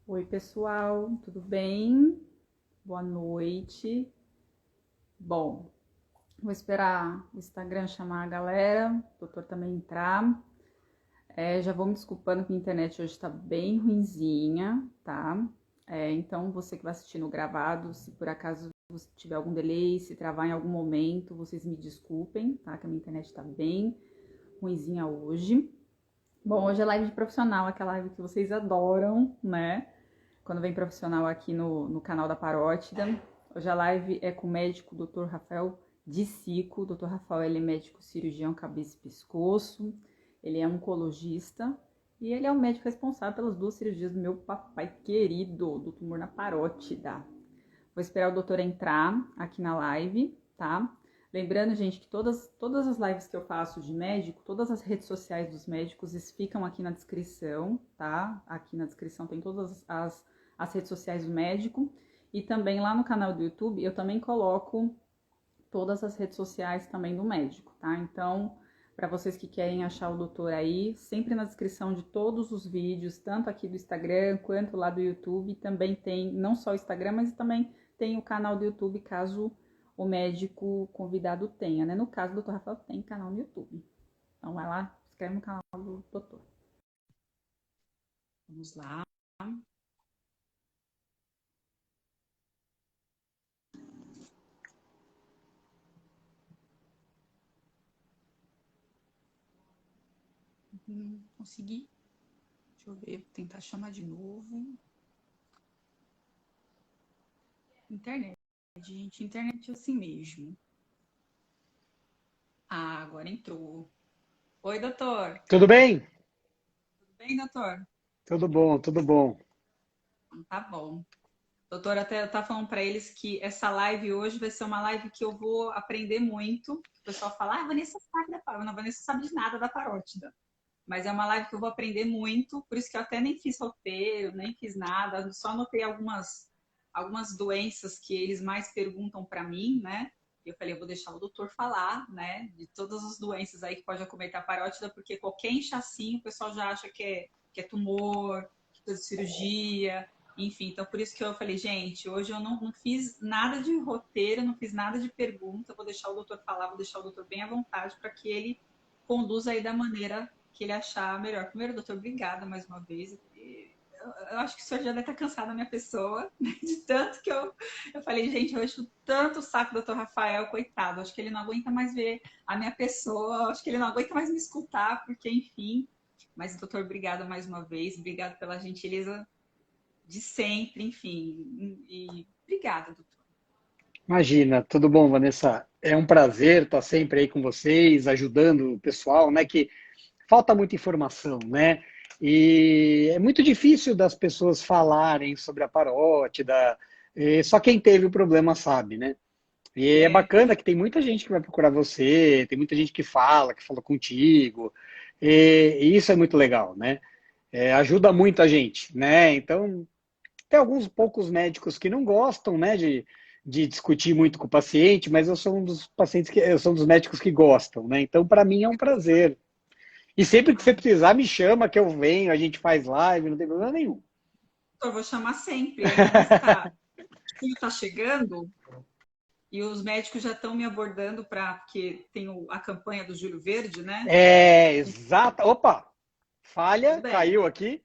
Oi, pessoal, tudo bem? Boa noite. Bom, vou esperar o Instagram chamar a galera, o doutor também entrar. Já vou me desculpando que a internet hoje tá bem ruinzinha, tá? Então, você que vai assistir no gravado, se por acaso você tiver algum delay, se travar em algum momento, vocês me desculpem, tá? Que a minha internet tá bem ruinzinha hoje. Bom, hoje é live de profissional, aquela live que vocês adoram, né? Quando vem profissional aqui no canal da Parótida. Hoje a live é com o médico Dr. Rafael Dicico. O Dr. Rafael ele é médico cirurgião cabeça e pescoço, ele é oncologista e ele é o médico responsável pelas duas cirurgias do meu papai querido, do tumor na parótida. Vou esperar o doutor entrar aqui na live, tá? Lembrando, gente, que todas as lives que eu faço de médico, todas as redes sociais dos médicos ficam aqui na descrição, tá? Aqui na descrição tem todas as redes sociais do médico. E também lá no canal do YouTube eu também coloco todas as redes sociais também do médico, tá? Então, para vocês que querem achar o doutor aí, sempre na descrição de todos os vídeos, tanto aqui do Instagram quanto lá do YouTube, também tem não só o Instagram, mas também tem o canal do YouTube, caso o médico convidado tenha, né? No caso, o doutor Rafael tem canal no YouTube. Então, vai lá, se inscreve no canal do doutor. Vamos lá. Consegui. Deixa eu ver, vou tentar chamar de novo. Internet, gente, internet é assim mesmo. Ah, agora entrou. Oi, doutor. Tudo bem? Tudo bem, doutor? Tudo bom, tudo bom. Tá bom. Doutor, até tá falando para eles que essa live hoje vai ser uma live que eu vou aprender muito. O pessoal fala, ah, a Vanessa sabe da parótida. Não, a Vanessa sabe de nada da parótida. Mas é uma live que eu vou aprender muito, por isso que eu até nem fiz roteiro, nem fiz nada, só anotei algumas doenças que eles mais perguntam para mim, né? E eu falei, eu vou deixar o doutor falar, né? De todas as doenças aí que pode acometer a parótida, porque qualquer inchacinho o pessoal já acha que é tumor, que precisa de cirurgia, enfim. Então, por isso que eu falei, gente, hoje eu não fiz nada de roteiro, não fiz nada de pergunta, vou deixar o doutor falar, vou deixar o doutor bem à vontade para que ele conduza aí da maneira que ele achar melhor. Primeiro, doutor, obrigada mais uma vez. Eu acho que o senhor já deve estar cansado da minha pessoa, né? De tanto que eu falei, gente, eu acho tanto o saco do doutor Rafael, coitado. Acho que ele não aguenta mais ver a minha pessoa, acho que ele não aguenta mais me escutar, porque, enfim. Mas, doutor, obrigada mais uma vez, obrigado pela gentileza de sempre, enfim. E obrigada, doutor. Imagina, tudo bom, Vanessa? É um prazer estar sempre aí com vocês, ajudando o pessoal, né? Que falta muita informação, né? E é muito difícil das pessoas falarem sobre a parótida. Só quem teve o problema sabe, né? E é É, bacana que tem muita gente que vai procurar você, tem muita gente que fala contigo. E isso é muito legal, né? Ajuda muito a gente, né? Então, tem alguns poucos médicos que não gostam, né, de discutir muito com o paciente, mas eu sou um dos pacientes que eu sou um dos médicos que gostam, né? Então, para mim é um prazer. E sempre que você ai, precisar, me chama que eu venho, a gente faz live, não tem problema nenhum. doutor, vou chamar sempre, ainda mais que que tá chegando. E os médicos já estão me abordando para, porque tem a campanha do Júlio Verde, né? É, exata. Opa, falha, Tudo bem, caiu aqui.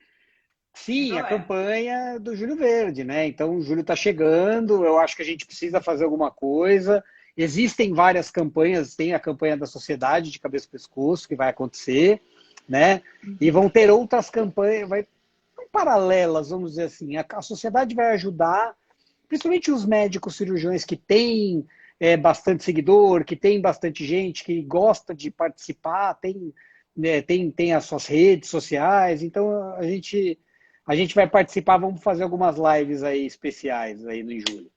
sem Sim, a problema. campanha do Júlio Verde, né? Então, o Júlio está chegando, eu acho que a gente precisa fazer alguma coisa. Existem várias campanhas, tem a campanha da Sociedade de Cabeça e Pescoço, que vai acontecer, né? E vão ter outras campanhas, paralelas, vamos dizer assim. A sociedade vai ajudar, principalmente os médicos cirurgiões que têm bastante seguidor, que tem bastante gente que gosta de participar, tem as suas redes sociais, então a gente vai participar, vamos fazer algumas lives aí especiais aí no julho.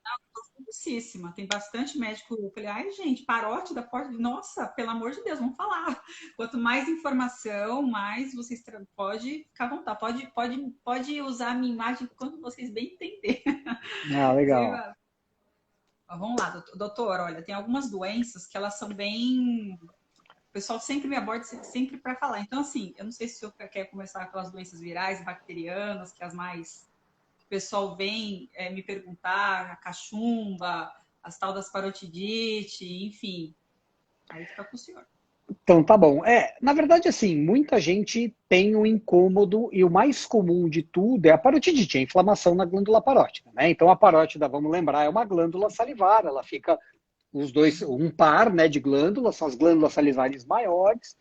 Felicíssima, tem bastante médico. Eu falei, ai, gente, parote da porta. Nossa, pelo amor de Deus, vamos falar. Quanto mais informação, mais vocês pode ficar à vontade. Pode usar a minha imagem quando vocês bem entenderem. Ah, legal. Vamos lá, doutor, olha, tem algumas doenças que elas são bem. O pessoal sempre me aborda sempre para falar. Então, assim, eu não sei se o senhor quer começar pelas doenças virais, bacterianas, que é as mais. pessoal vem me perguntar, a cachumba, as tal das parotidite, enfim. Aí fica com o senhor. Então, tá bom. Na verdade, assim, muita gente tem um incômodo e o mais comum de tudo é a parotidite, a inflamação na glândula parótida, né? Então, a parótida, vamos lembrar, é uma glândula salivar, ela fica os dois, um par, né, de glândulas, são as glândulas salivares maiores,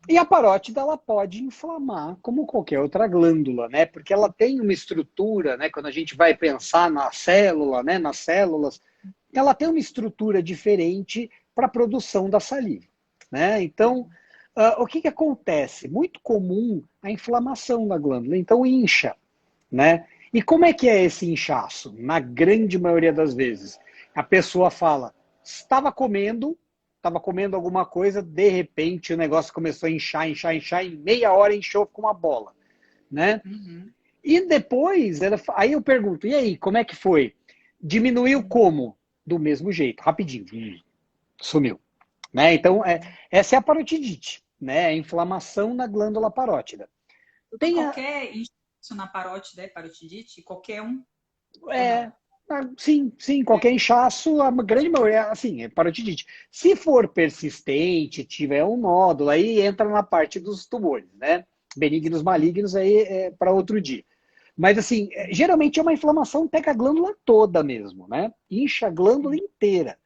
e a parótida, ela pode inflamar como qualquer outra glândula, né? Porque ela tem uma estrutura, né? Quando a gente vai pensar na célula, né? Nas células, ela tem uma estrutura diferente para a produção da saliva, né? Então, o que acontece? Muito comum a inflamação da glândula, então incha, né? E como é que é esse inchaço? Na grande maioria das vezes, a pessoa fala, estava comendo alguma coisa, de repente o negócio começou a inchar, inchar, inchar, em meia hora inchou com uma bola, né? Uhum. E depois, aí eu pergunto, e aí, como é que foi? Diminuiu como? Do mesmo jeito, rapidinho, sumiu. Né? Então, essa é a parotidite, né? A inflamação na glândula parótida. Doutor, Tem qualquer inchaço na parótida é parotidite? Qualquer um ou é, não? sim, qualquer inchaço, a grande maioria, assim, é parotidite. Se for persistente, tiver um nódulo, aí entra na parte dos tumores, né? Benignos, malignos, aí é para outro dia. Mas, assim, geralmente é uma inflamação, pega a glândula toda mesmo, né? Incha a glândula inteira,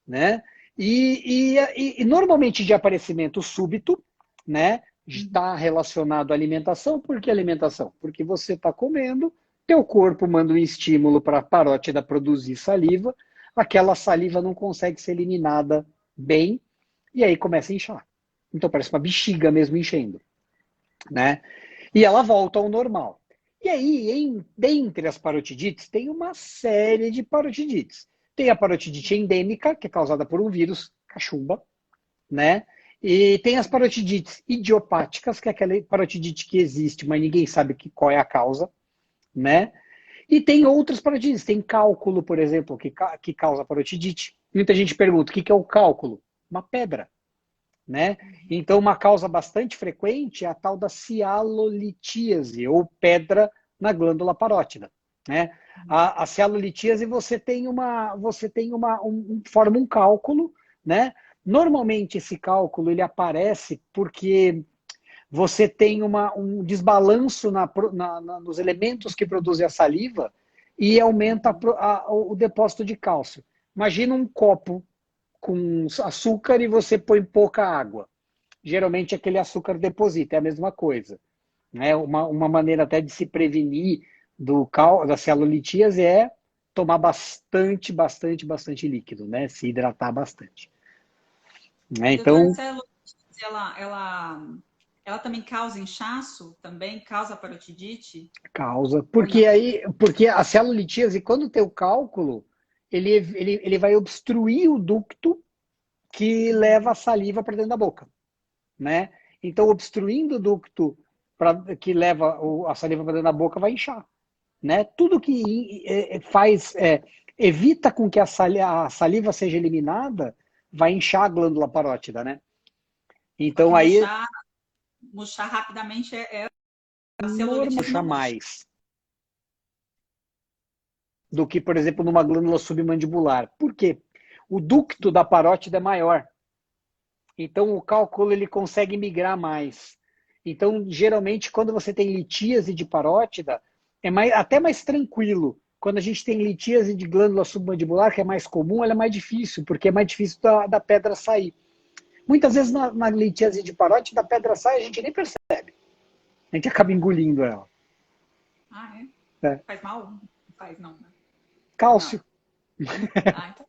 né? E normalmente de aparecimento súbito, né? Está relacionado à alimentação. Por que alimentação? Porque você está comendo, teu corpo manda um estímulo para a parótida produzir saliva, aquela saliva não consegue ser eliminada bem, e aí começa a inchar. Então parece uma bexiga mesmo enchendo, né? E ela volta ao normal. E aí, dentre as parotidites, tem uma série de parotidites. Tem a parotidite endêmica, que é causada por um vírus, cachumba, né? E tem as parotidites idiopáticas, que é aquela parotidite que existe, mas ninguém sabe qual é a causa, né? E tem outras parotidites. Tem cálculo, por exemplo, que causa parotidite. Muita gente pergunta, o que é o cálculo? Uma pedra, né? Então, uma causa bastante frequente é a tal da cialolitíase, ou pedra na glândula parótida, né? A cialolitíase forma um cálculo, né? Normalmente esse cálculo ele aparece porque você tem um desbalanço nos elementos que produzem a saliva e aumenta o depósito de cálcio. Imagina um copo com açúcar e você põe pouca água. Geralmente aquele açúcar deposita, é a mesma coisa. Né? Uma maneira até de se prevenir da celulitíase é tomar bastante líquido, né? Se hidratar bastante. Né? E doutora, Então, a celulite, ela também causa inchaço? Também causa parotidite? causa. Ou não? Porque a celulitíase, quando tem o cálculo, ele vai obstruir o ducto que leva a saliva para dentro da boca. Né? Então, obstruindo o ducto que leva a saliva para dentro da boca vai inchar. Né? Tudo que evita com que a saliva seja eliminada vai inchar a glândula parótida. Né? Só que Então, aí, murchar rapidamente a normal, celulite não murcha. mais do que, por exemplo, numa glândula submandibular. Por quê? O ducto da parótida é maior. Então, o cálculo ele consegue migrar mais. Então, geralmente, quando você tem litíase de parótida, até mais tranquilo. Quando a gente tem litíase de glândula submandibular, que é mais comum, ela é mais difícil, porque é mais difícil da pedra sair. Muitas vezes na litíase de parótida, a pedra sai e a gente nem percebe. A gente acaba engolindo ela. Ah, é? Né? Faz mal? Não faz, não, né? Não. Cálcio. Ah, então.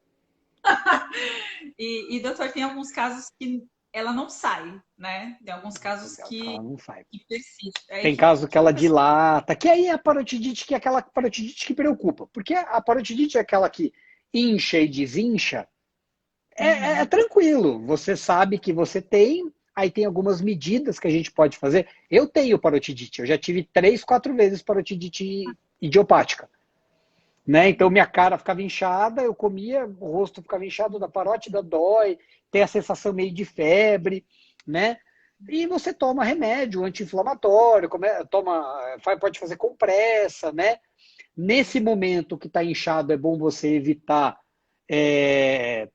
Doutor, tem alguns casos que ela não sai, né? Tem alguns casos que Ela não sai. persiste. Aí, Tem caso que que a ela pessoa... dilata, que aí é a parotidite, que é aquela parotidite que preocupa. Porque a parotidite é aquela que incha e desincha, é Uhum. tranquilo. Você sabe que você tem, aí tem algumas medidas que a gente pode fazer. Eu tenho parotidite, eu já tive 3, 4 vezes parotidite idiopática. Né? Então minha cara ficava inchada, eu comia, o rosto ficava inchado da parótida, dói, tem a sensação meio de febre, né? E você toma remédio anti-inflamatório, pode fazer compressa, né? Nesse momento que está inchado, é bom você evitar é,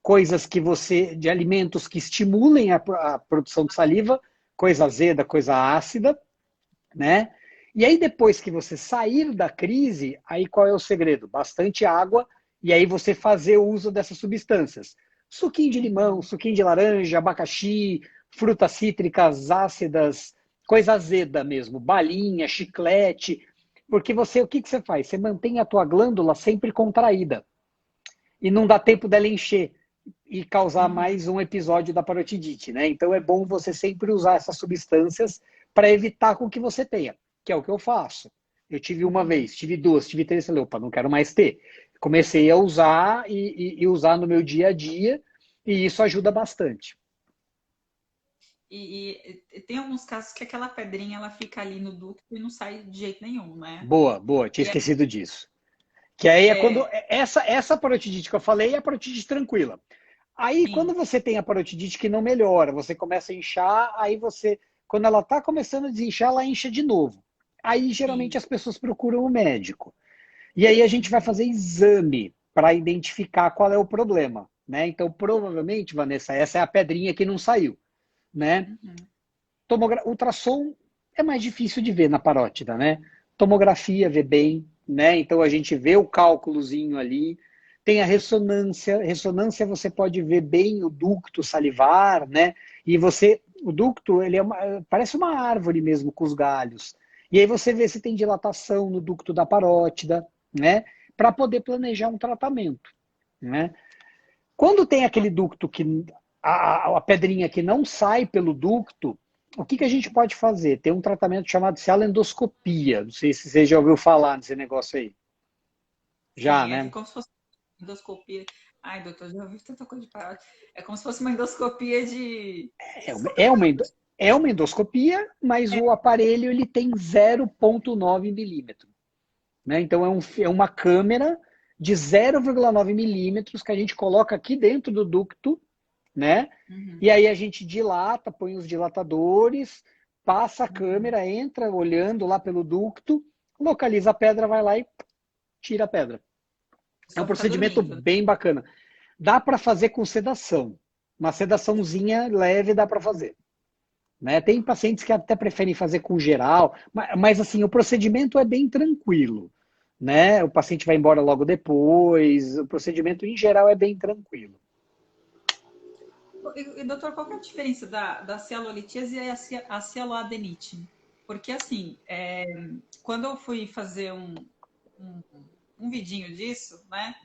coisas que você, de alimentos que estimulem a produção de saliva, coisa azeda, coisa ácida, né? E aí, depois que você sair da crise, aí qual é o segredo? Bastante água, e aí você fazer o uso dessas substâncias. Suquinho de limão, suquinho de laranja, abacaxi, frutas cítricas ácidas, coisa azeda mesmo, balinha, chiclete. Porque você, o que que você faz? Você mantém a tua glândula sempre contraída. E não dá tempo dela encher e causar Uhum. mais um episódio da parotidite, né? Então é bom você sempre usar essas substâncias para evitar com que você tenha, que é o que eu faço. Eu tive uma Uhum. vez, tive duas, tive três, falei, opa, não quero mais ter. Comecei a usar e usar no meu dia a dia, e isso ajuda bastante. E tem alguns casos que aquela pedrinha ela fica ali no ducto e não sai de jeito nenhum, né? Boa, boa, tinha E é, esquecido disso. Que aí é quando. é, Essa parotidite que eu falei é a parotidite tranquila. Aí, quando sim. você tem a parotidite que não melhora, você começa a inchar, aí você, quando ela está começando a desinchar, ela incha de novo. Aí, geralmente, Sim. as pessoas procuram o médico. E aí, a gente vai Uhum. fazer exame para identificar qual é o problema. Né? Então, provavelmente, Vanessa, essa é a pedrinha que não saiu. Né? Uhum. Ultrassom é mais difícil de ver na parótida, né? Tomografia vê bem, né? Então a gente vê o cálculozinho ali. Tem a ressonância. Ressonância você pode ver bem o ducto salivar, né? E você, o ducto, ele parece uma árvore mesmo com os galhos. E aí você vê se tem dilatação no ducto da parótida, né? Para poder planejar um tratamento, né? Quando tem aquele ducto que a pedrinha que não sai pelo ducto, o que, que a gente pode fazer? Tem um tratamento chamado cialendoscopia. Não sei se você já ouviu falar nesse negócio aí. Já, Sim, é né? como se fosse uma endoscopia. Ai, doutor, já ouvi tanta coisa de parada. É como se fosse uma endoscopia de. É uma, Só que é não uma, é. é uma endoscopia, mas o aparelho ele tem 0,9 milímetro. Né? Então é uma câmera de 0,9 milímetros que a gente coloca aqui dentro do ducto, né? Uhum, E aí a gente dilata, põe os dilatadores, passa a uhum. câmera, entra olhando lá pelo ducto, localiza a pedra, vai lá e tira a pedra. É um Só fica procedimento dormindo. bem bacana. Dá para fazer com sedação. Uma sedaçãozinha leve dá para fazer. Né? Tem pacientes que até preferem fazer com geral, mas assim, o procedimento é bem tranquilo. Né? O paciente vai embora logo depois, o procedimento em geral é bem tranquilo. Doutor, qual que é a diferença da cialolitíase e a cialoadenite? Porque, assim, quando eu fui fazer um, um vidinho disso, né,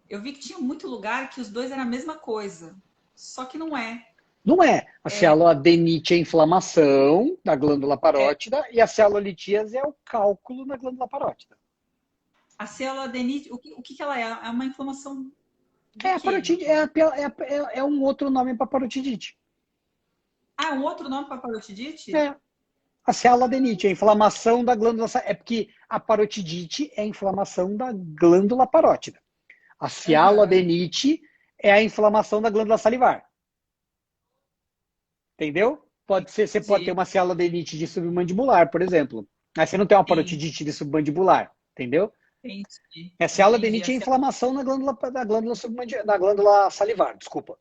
eu vi que tinha muito lugar que os dois eram a mesma coisa. Só que não é. Não é. A cialoadenite é a inflamação da glândula É, parótida e a cialolitíase é o cálculo na glândula parótida. a cialoadenite, o que ela é? É uma inflamação do É, a quê, parotide, doutor? é um outro nome para parotidite. Ah, um outro nome para parotidite? É. A cialoadenite é a inflamação da glândula. É porque a parotidite é a inflamação da glândula parótida. A Aham, cialoadenite é a inflamação da glândula salivar. Entendeu? Pode ser, você pode ter entendi, uma cialoadenite de submandibular, por exemplo. Mas você não tem uma sim, parotidite de submandibular, entendeu? entendi, É entendi. cialoadenite é inflamação da glândula salivar, desculpa.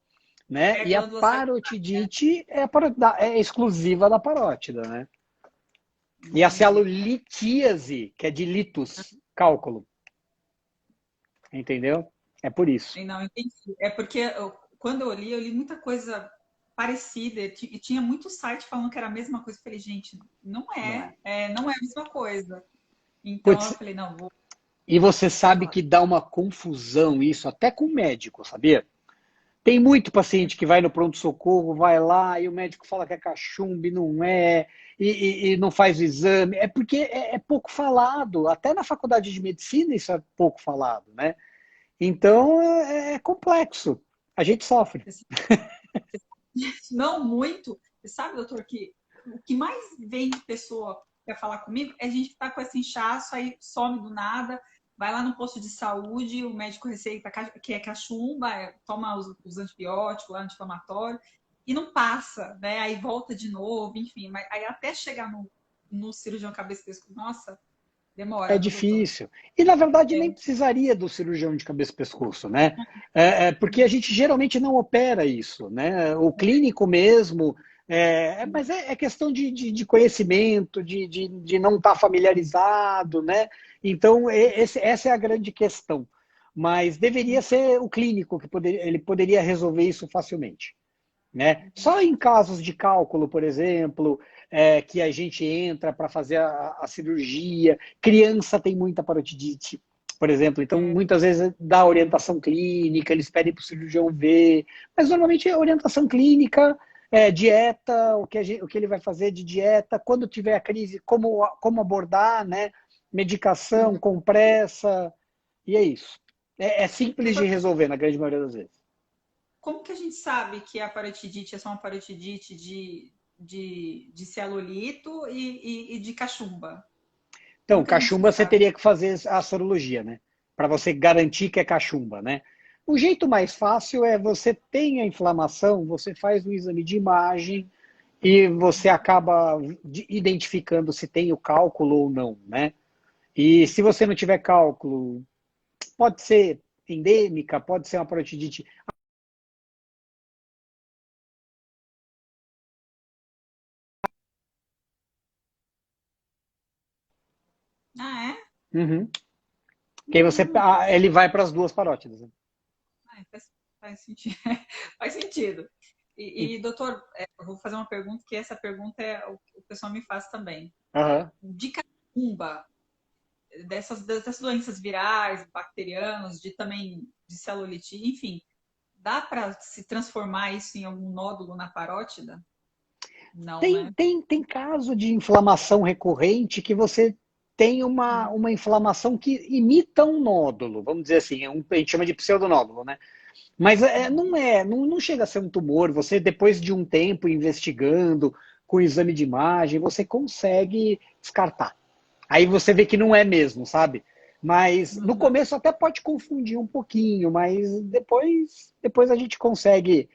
Né? É a E a glândula salivar. parotidite é exclusiva da parótida, né? E a Entendi. cialolitíase, que é de litus, cálculo, entendeu? É por isso. Não, entendi. É porque quando eu li muita coisa parecida e tinha muito site falando que era a mesma coisa. Eu falei, gente, não Não é. não é a mesma coisa. Então eu Putz, falei, não, e você pode sabe falar. que dá uma confusão isso, até com o médico, sabia? Tem muito paciente que vai no pronto-socorro, vai lá e o médico fala que é cachumba e não é, e não faz o exame. É porque é pouco falado. Até na faculdade de medicina isso é pouco falado, né? Então é complexo. A gente sofre. Não muito. Você sabe, doutor, que o que mais vem de pessoa para falar comigo é gente que está com esse inchaço, aí some do nada, vai lá no posto de saúde, o médico receita que é cachumba, toma os antibióticos lá, anti-inflamatório, e não passa, né? Aí volta de novo, enfim. Mas aí até chegar no cirurgião cabeça e pescoço, nossa, É Demora, viu, doutor? difícil. E, na verdade, nem É. precisaria do cirurgião de cabeça e pescoço, né? Porque a gente geralmente não opera isso, né? O clínico mesmo, mas é questão de conhecimento, de não estar familiarizado, né? Então, essa é a grande questão. Mas deveria ser o clínico que ele poderia resolver isso facilmente. Né? Só em casos de cálculo, por exemplo, que a gente entra para fazer a cirurgia. Criança tem muita parotidite, por exemplo, então muitas vezes dá orientação clínica, eles pedem para o cirurgião ver, mas normalmente é orientação clínica, dieta, o que ele vai fazer de dieta, quando tiver a crise, como abordar, né? Medicação, compressa, e é isso. É simples de Doutor, resolver na grande maioria das vezes. como que a gente sabe que a parotidite é só uma parotidite de celulito e de cachumba? Então, Como que a gente cachumba você sabe? teria que fazer a sorologia, né? Para você garantir que é cachumba, né? O jeito mais fácil é você tem a inflamação, você faz um exame de imagem e você acaba identificando se tem o cálculo ou não, né? E se você não tiver cálculo, pode ser endêmica, pode ser uma parotidite. Ah, é? Uhum. Que aí Hum, ele vai para as duas parótidas. Né? faz sentido. Faz sentido. E, Doutor, eu vou fazer uma pergunta, que essa pergunta o pessoal me faz também. aham. De cachumba, dessas doenças virais, bacterianas, também de celulite, enfim, dá para se transformar isso em algum nódulo na parótida? Não, Tem, né? tem, tem caso de inflamação recorrente que você tem uma inflamação que imita um nódulo, vamos dizer assim, a gente chama de pseudonódulo, né? Mas não chega a ser um tumor. Você, depois de um tempo investigando, com exame de imagem, você consegue descartar. Aí você vê que não é mesmo, sabe? Mas no Uhum. começo até pode confundir um pouquinho, mas depois a gente consegue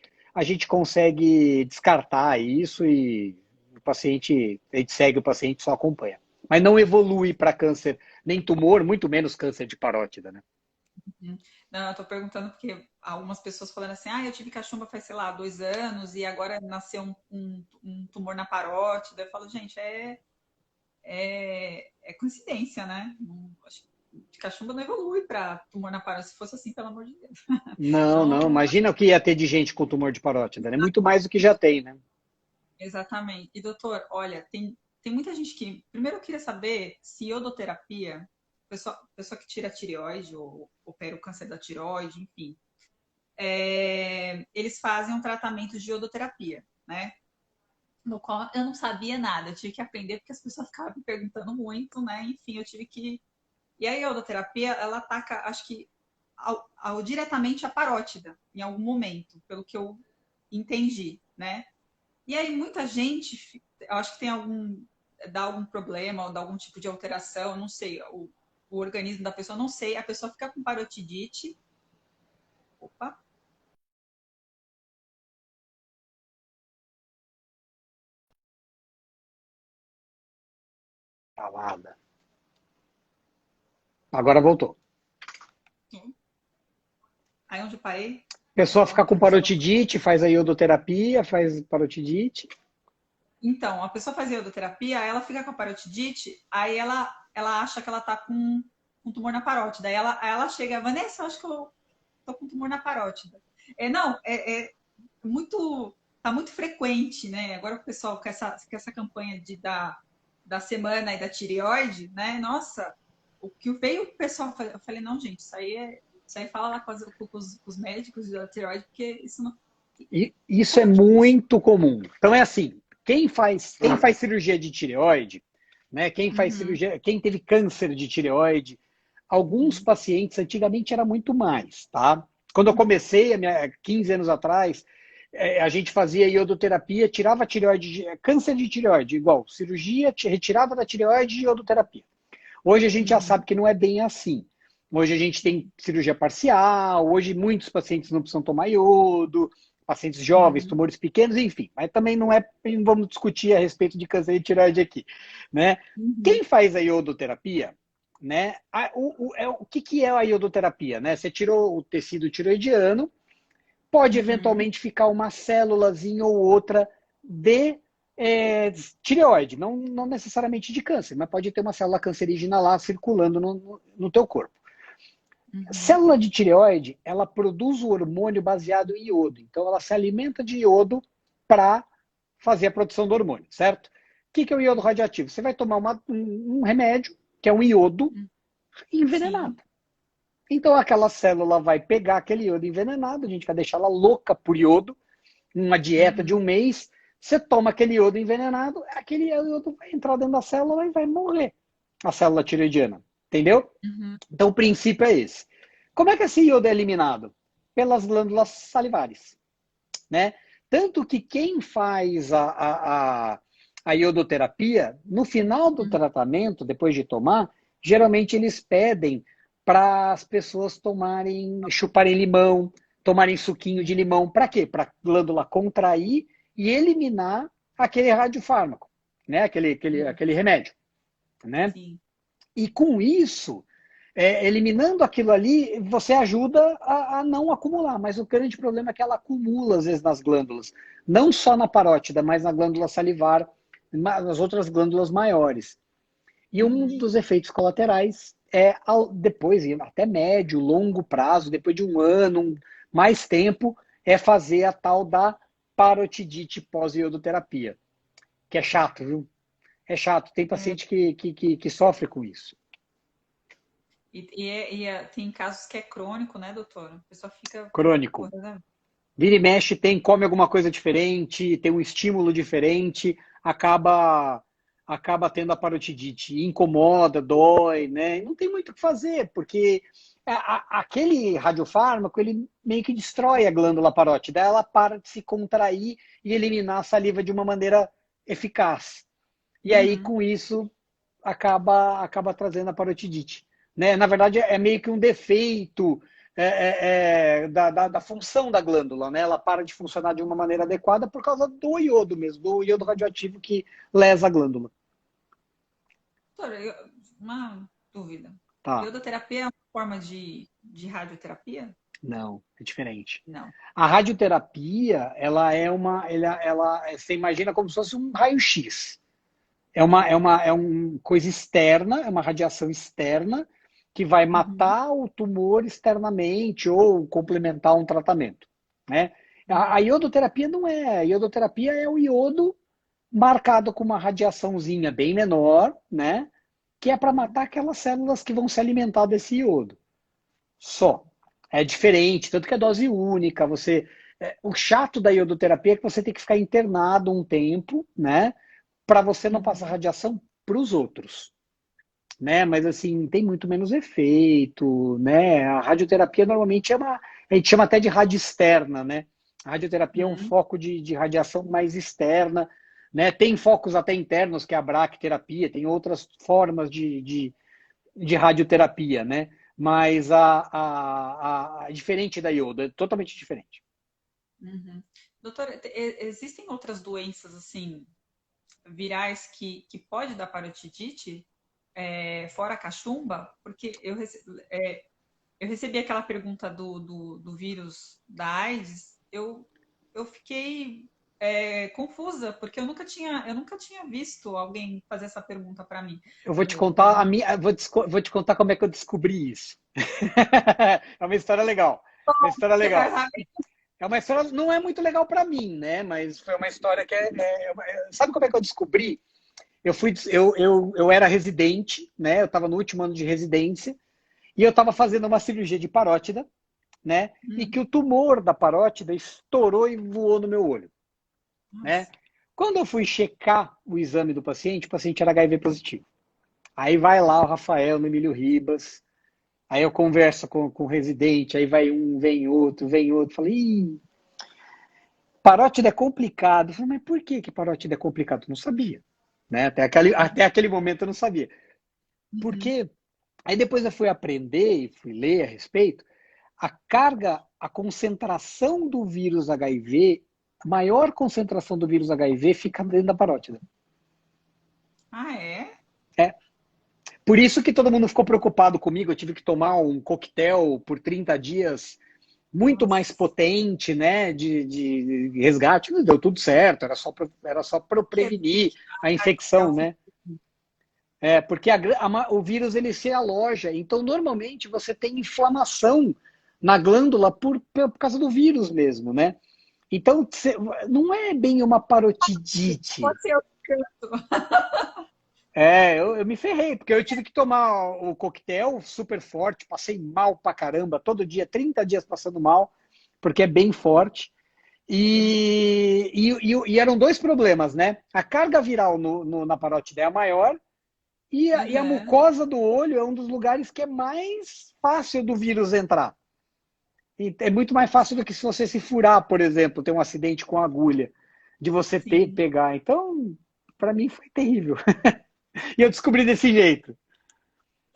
descartar isso e a gente segue o paciente, só acompanha. Mas não evolui para câncer, nem tumor, muito menos câncer de parótida, né? Uhum. Não, eu tô perguntando porque algumas pessoas falando assim, eu tive cachumba faz, sei lá, 2 anos e agora nasceu um tumor na parótida. Eu falo, gente, é coincidência, né? Acho que cachumba não evolui para tumor na parótida. Se fosse assim, pelo amor de Deus. Não, Não, não. não Imagina o que ia ter de gente com tumor de parótida, né? Muito mais do que já tem, né? exatamente. E doutor, olha, tem muita gente que. Primeiro eu queria saber se iodoterapia, pessoa que tira a tireoide ou opera o câncer da tireoide, enfim, eles fazem um tratamento de iodoterapia, né? No qual eu não sabia nada, eu tive que aprender porque as pessoas ficavam me perguntando muito, né? Enfim, eu tive que. E a iodoterapia, ela ataca, acho que, diretamente a parótida, em algum momento, pelo que eu entendi, né? E aí muita gente, eu acho que dá algum problema ou dá algum tipo de alteração, não sei, o organismo da pessoa, não sei, a pessoa fica com parotidite. Opa, Salada. Agora voltou. aí onde eu parei, A pessoa fica a com pessoa. parotidite, faz a iodoterapia, faz parotidite. Então, a pessoa faz iodoterapia, ela fica com a parotidite, aí ela acha que ela tá com tumor na parótida. Aí ela chega, Vanessa, eu acho que eu tô com tumor na parótida. Não, muito, tá muito frequente, né? Agora o pessoal com essa campanha da semana e da tireoide, né? Nossa, o que veio o pessoal, eu falei, não, gente, isso aí fala lá com os médicos da tireoide, porque isso não. E isso é Como que isso? muito comum. Então é assim, quem faz cirurgia de tireoide, né? Quem faz Uhum, cirurgia, quem teve câncer de tireoide, alguns uhum, pacientes antigamente era muito mais, tá? Quando eu comecei, 15 anos atrás, a gente fazia iodoterapia, tirava a tireoide, câncer de tireoide, igual, cirurgia, retirada da tireoide e iodoterapia. Hoje a gente já uhum, sabe que não é bem assim. Hoje a gente tem sim, cirurgia parcial, hoje muitos pacientes não precisam tomar iodo, pacientes jovens, uhum, tumores pequenos, enfim. Mas também não vamos discutir a respeito de câncer de tireoide aqui. Né? uhum, Quem faz a iodoterapia, né? O que é a iodoterapia, né? Você tirou o tecido tiroidiano, pode Uhum. eventualmente ficar uma célulazinha ou outra de tireoide, não necessariamente de câncer, mas pode ter uma célula cancerígena lá circulando no teu corpo. A Uhum. célula de tireoide, ela produz o hormônio baseado em iodo, então ela se alimenta de iodo para fazer a produção do hormônio, certo? O que é o iodo Sim. radioativo? Você vai tomar um remédio, que é um iodo envenenado. Sim. Então aquela célula vai pegar aquele iodo envenenado, a gente vai deixar ela louca por iodo, uma dieta de um Uhum. mês, você toma aquele iodo envenenado, aquele iodo vai entrar dentro da célula e vai morrer, a célula tiroidiana, entendeu? Uhum. Então o princípio é esse. Como é que esse iodo é eliminado? Pelas glândulas salivares, né? Tanto que quem faz a iodoterapia, no final do Uhum. tratamento, depois de tomar, geralmente eles pedem para as pessoas tomarem, chuparem limão, tomarem suquinho de limão. Para quê? Para a glândula contrair e eliminar aquele radiofármaco, né? Uhum. Aquele remédio, né? Sim. E com isso, eliminando aquilo ali, você ajuda a não acumular. Mas o grande problema é que ela acumula, às vezes, nas glândulas. Não só na parótida, mas na glândula salivar, nas outras glândulas maiores. E um Uhum. dos efeitos colaterais é, depois, até médio, longo prazo, depois de um ano, mais tempo, é fazer a tal da parotidite pós-iodoterapia. Que é chato, viu? É chato. Tem É, paciente que sofre com isso. tem casos que é crônico, né, doutora? A pessoa fica Crônico. correndo. Vira e mexe, come alguma coisa diferente, tem um estímulo diferente, acaba tendo a parotidite, incomoda, dói, né? E não tem muito o que fazer, porque aquele radiofármaco, ele meio que destrói a glândula parótida, ela para de se contrair e eliminar a saliva de uma maneira eficaz. E aí, Uhum. com isso, acaba trazendo a parotidite. Né? Na verdade, é meio que um defeito da função da glândula. Né? Ela para de funcionar de uma maneira adequada por causa do iodo mesmo, do iodo radioativo que lesa a glândula. Doutora, uma dúvida. Tá. Iodoterapia é uma forma de radioterapia? Não, é diferente. Não. A radioterapia, você imagina como se fosse um raio-x. É uma coisa externa, é uma radiação externa que vai Uhum. matar o tumor externamente ou complementar um tratamento. Né? A Uhum. iodoterapia não é. A iodoterapia é o iodo marcado com uma radiaçãozinha bem menor, né? Que é para Uhum. matar aquelas células que vão se alimentar desse iodo. Só. É diferente, tanto que é dose única. O chato da iodoterapia é que você tem que ficar internado um tempo, né? Para você não passar Uhum. radiação para os outros, né? Mas assim, tem muito menos efeito, né? A radioterapia normalmente a gente chama até de rádio externa, né? A radioterapia é um Uhum. foco de radiação mais externa, né? Tem focos até internos, que é a bracterapia, tem outras formas de radioterapia, né? Mas diferente da iodo, é totalmente diferente. Uhum. Doutora, existem outras doenças assim virais que pode dar parotidite, fora a cachumba? Porque eu recebi aquela pergunta do vírus da AIDS, eu fiquei confusa, porque eu nunca tinha visto alguém fazer essa pergunta para mim. Eu vou te Eu contar não vou te contar como é que eu descobri isso. É uma história legal. Uma história você vai legal. saber. É uma história, não é muito legal para mim, né? Mas foi uma história sabe como é que eu descobri? Eu era residente, né? Eu estava no último ano de residência e eu estava fazendo uma cirurgia de parótida, né? E que Hum, o tumor da parótida estourou e voou no meu olho, né? nossa. Quando eu fui checar o paciente era HIV positivo. Aí vai lá o Rafael no Emílio Ribas, aí eu converso com o residente, aí vai um, vem outro. Falei, ih, parótida é complicado. Eu falei, mas por que parótida é complicado? Eu não sabia. Né? Até aquele momento eu não sabia. Uhum. Porque aí depois eu fui aprender e fui ler a respeito. A carga, a concentração do vírus HIV, a maior concentração do vírus HIV fica dentro da parótida. Ah, é? É. Por isso que todo mundo ficou preocupado comigo. Eu tive que tomar um coquetel por 30 dias muito mais Nossa, potente, né, de resgate. Não deu tudo certo, era só para eu que é prevenir a é infecção, né? Porque o vírus ele se aloja. Então, normalmente, você tem inflamação na glândula por causa do vírus mesmo, né? Então, não é bem uma parotidite. pode ser outro canto. Eu me ferrei, porque eu tive que tomar o coquetel super forte, passei mal pra caramba, todo dia, 30 dias passando mal, porque é bem forte. E eram dois problemas, né? A carga viral na parótide é maior, e a Uhum. mucosa do olho é um dos lugares que é mais fácil do vírus entrar. E é muito mais fácil do que se você se furar, por exemplo, ter um acidente com agulha, de você Sim. pegar. Então, para mim foi terrível. E eu descobri desse jeito.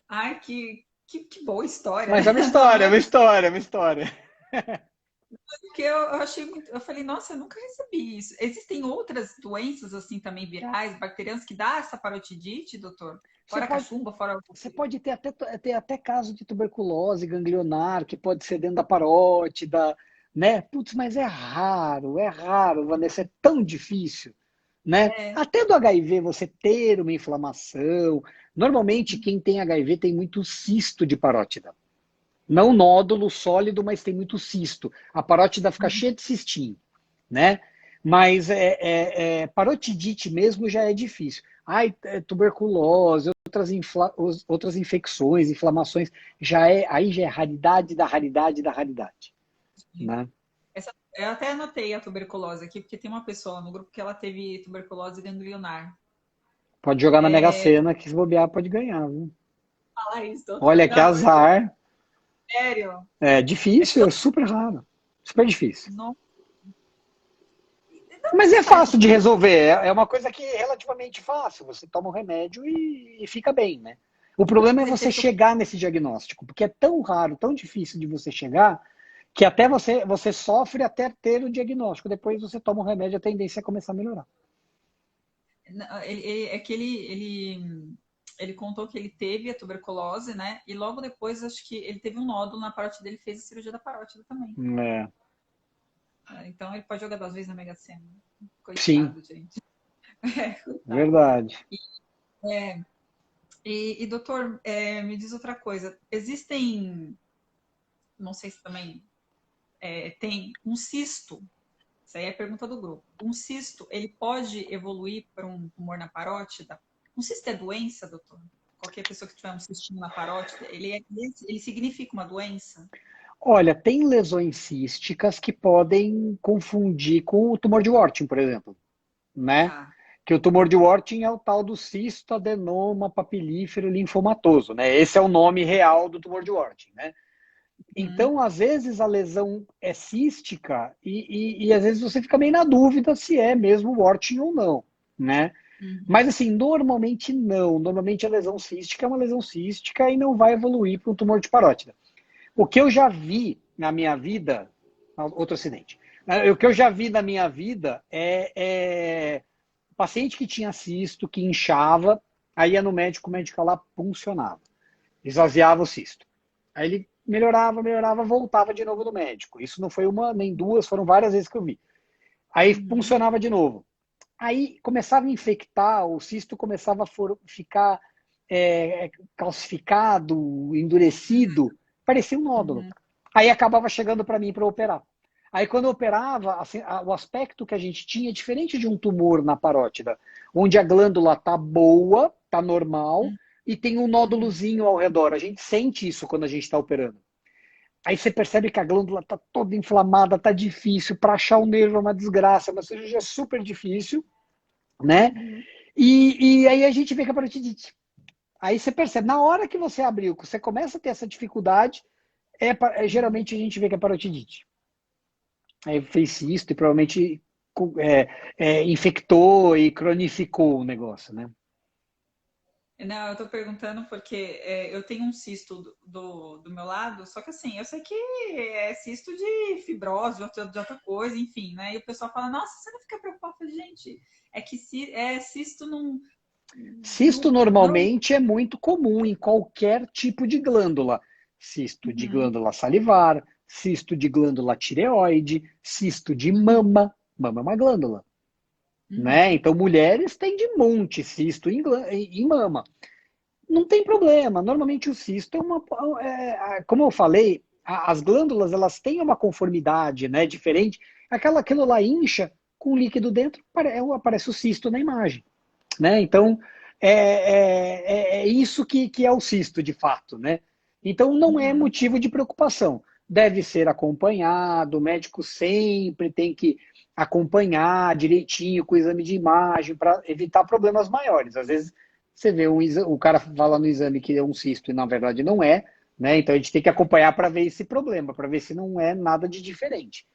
Ai, que boa história. Mas é uma Pelo história, é uma menos história, é uma história. porque eu achei muito. Eu falei, nossa, eu nunca recebi isso. Existem outras doenças assim também virais, bacterianas, que dá essa parotidite, doutor? Você Fora a pode, cachumba, fora. você pode ter até caso de tuberculose ganglionar, que pode ser dentro da parótida, né? Putz, mas é raro, Vanessa, é tão difícil, né? É, Até do HIV você ter uma inflamação. Normalmente, quem tem HIV tem muito cisto de parótida. Não nódulo sólido, mas tem muito cisto. A parótida fica cheia de cistinho, né? Mas parotidite mesmo já é difícil. Ai, tuberculose, outras infecções, inflamações, aí já é raridade da raridade da raridade, né? eu até anotei a tuberculose aqui, porque tem uma pessoa no grupo que ela teve tuberculose ganglionar. Pode jogar na Mega Sena, que se bobear pode ganhar, viu? Fala isso, doutor. Olha que Não, eu juro, azar. sério. É É que difícil, é super raro. Super difícil. não, Mas que é sai essa fácil de tuberculose? resolver, é uma coisa que é relativamente fácil. Você toma um remédio e fica bem, né? O problema é Ele você teve chegar nesse diagnóstico, porque é tão raro, tão difícil de você chegar, que até você sofre até ter o diagnóstico. Depois você toma um remédio, a tendência é começar a melhorar. é que ele contou que ele teve a tuberculose, né? E logo depois, acho que ele teve um nódulo na parótida, ele fez a cirurgia da parótida também. É, Então ele pode jogar duas vezes na Mega Sena. sim, Coitado, gente. É, coitado. verdade. Doutor, me diz outra coisa. Existem, não sei se também tem um cisto. Isso aí é a pergunta do grupo. Um cisto, ele pode evoluir para um tumor na parótida? Um cisto é doença, doutor? Qualquer pessoa que tiver um cistinho na parótida, ele significa uma doença? Olha, tem lesões císticas que podem confundir com o tumor de Warthin, por exemplo, né? Tá. Que o tumor de Warthin é o tal do cisto adenoma papilífero linfomatoso, né? Esse é o nome real do tumor de Warthin, né? Uhum. Então, às vezes a lesão é cística e às vezes você fica meio na dúvida se é mesmo Warthin ou não, né? Uhum. Mas assim, normalmente não. Normalmente a lesão cística é uma lesão cística e não vai evoluir para um tumor de parótida. O que eu já vi na minha vida, outro acidente. O que eu já vi na minha vida é paciente que tinha cisto, que inchava, aí ia no médico, o médico lá puncionava, esvaziava o cisto. Aí ele melhorava, melhorava, voltava de novo no médico. Isso não foi uma nem duas, foram várias vezes que eu vi. Aí Uhum. funcionava de novo. Aí começava a infectar, o cisto começava a ficar calcificado, endurecido, parecia um nódulo. Uhum. Aí acabava chegando para mim para operar. Aí quando eu operava, assim, o aspecto que a gente tinha é diferente de um tumor na parótida, onde a glândula tá boa, tá normal, e tem um Uhum. nódulozinho ao redor. A gente sente isso quando a gente está operando. Aí você percebe que a glândula tá toda inflamada, tá difícil, para achar o nervo é uma desgraça, uma cirurgia super difícil, né? Uhum. E aí a gente vê que é parotidite. Aí você percebe, na hora que você abriu, que você começa a ter essa dificuldade, Uhum. geralmente a gente vê que é parotidite. Aí fez isso e provavelmente infectou e cronificou o negócio, né? Não, eu tô perguntando porque eu tenho um cisto do meu lado, só que assim, eu sei que é cisto de fibrose, de outra coisa, enfim, né? E o pessoal fala, nossa, você não fica preocupado? Eu falei, gente, é que cisto não. Cisto Não. normalmente é muito comum em qualquer tipo de glândula. Cisto de Uhum, glândula salivar, cisto de glândula tireoide, cisto de mama. Mama é uma glândula, né? uhum. Então, mulheres têm de monte cisto em mama. Não tem problema. Normalmente o cisto é uma. Como eu falei, as glândulas elas têm uma conformidade, né, diferente. Aquilo lá incha com líquido dentro, aparece o cisto na imagem, né? Então, é isso que é o cisto, de fato, né? Então, não é Uhum. motivo de preocupação. Deve ser acompanhado, o médico sempre tem que acompanhar direitinho com o exame de imagem para evitar problemas maiores. Às vezes, você vê o cara fala no exame que é um cisto e, na verdade, não é, né? Então, a gente tem que acompanhar para ver esse problema, para ver se não é nada de diferente.